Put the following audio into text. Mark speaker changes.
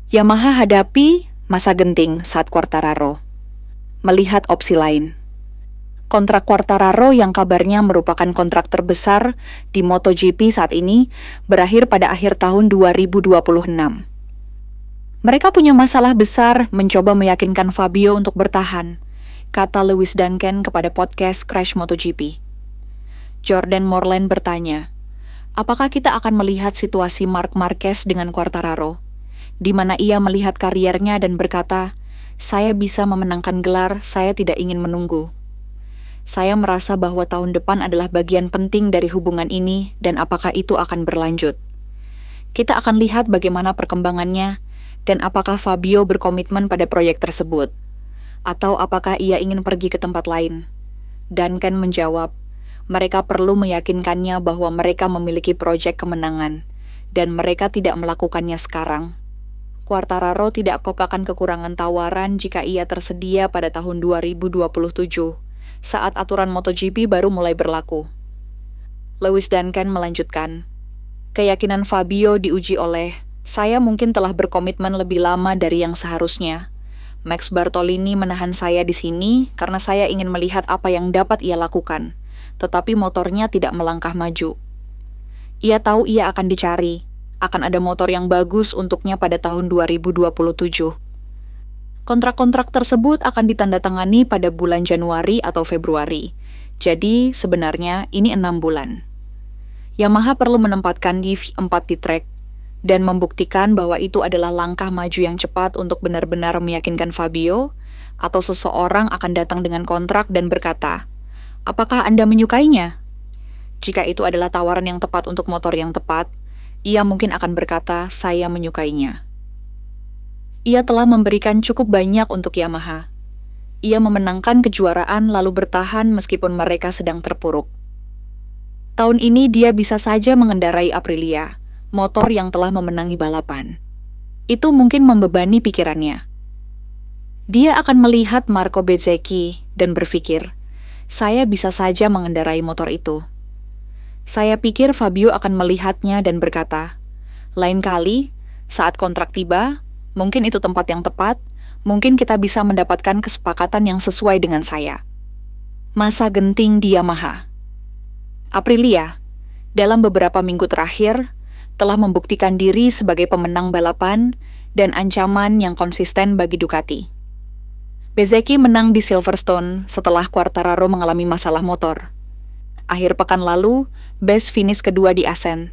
Speaker 1: Yamaha hadapi masa genting saat Quartararo melihat opsi lain. Kontrak Quartararo yang kabarnya merupakan kontrak terbesar di MotoGP saat ini berakhir pada akhir tahun 2026. Mereka punya masalah besar mencoba meyakinkan Fabio untuk bertahan, kata Lewis Duncan kepada podcast Crash MotoGP. Jordan Morland bertanya, apakah kita akan melihat situasi Marc Marquez dengan Quartararo, di mana ia melihat kariernya dan berkata, saya bisa memenangkan gelar, saya tidak ingin menunggu. Saya merasa bahwa tahun depan adalah bagian penting dari hubungan ini dan apakah itu akan berlanjut. Kita akan lihat bagaimana perkembangannya dan apakah Fabio berkomitmen pada proyek tersebut. Atau apakah ia ingin pergi ke tempat lain. Duncan menjawab, mereka perlu meyakinkannya bahwa mereka memiliki proyek kemenangan dan mereka tidak melakukannya sekarang. Quartararo tidak kok akan kekurangan tawaran jika ia tersedia pada tahun 2027, saat aturan MotoGP baru mulai berlaku. Lewis Duncan melanjutkan, keyakinan Fabio diuji oleh, saya mungkin telah berkomitmen lebih lama dari yang seharusnya. Max Bartolini menahan saya di sini karena saya ingin melihat apa yang dapat ia lakukan, tetapi motornya tidak melangkah maju. Ia tahu ia akan dicari. Akan ada motor yang bagus untuknya pada tahun 2027. Kontrak-kontrak tersebut akan ditandatangani pada bulan Januari atau Februari. Jadi, sebenarnya ini 6 bulan. Yamaha perlu menempatkan Div 4 di trek dan membuktikan bahwa itu adalah langkah maju yang cepat untuk benar-benar meyakinkan Fabio, atau seseorang akan datang dengan kontrak dan berkata, apakah Anda menyukainya? Jika itu adalah tawaran yang tepat untuk motor yang tepat, ia mungkin akan berkata, saya menyukainya. Ia telah memberikan cukup banyak untuk Yamaha. Ia memenangkan kejuaraan lalu bertahan meskipun mereka sedang terpuruk. Tahun ini dia bisa saja mengendarai Aprilia, motor yang telah memenangi balapan. Itu mungkin membebani pikirannya. Dia akan melihat Marco Bezzecchi dan berpikir, saya bisa saja mengendarai motor itu. Saya pikir Fabio akan melihatnya dan berkata, lain kali, saat kontrak tiba, mungkin itu tempat yang tepat, mungkin kita bisa mendapatkan kesepakatan yang sesuai dengan saya. Masa genting di Yamaha. Aprilia, dalam beberapa minggu terakhir, telah membuktikan diri sebagai pemenang balapan dan ancaman yang konsisten bagi Ducati. Bezzecchi menang di Silverstone setelah Quartararo mengalami masalah motor. Akhir pekan lalu, Bez finish kedua di Assen.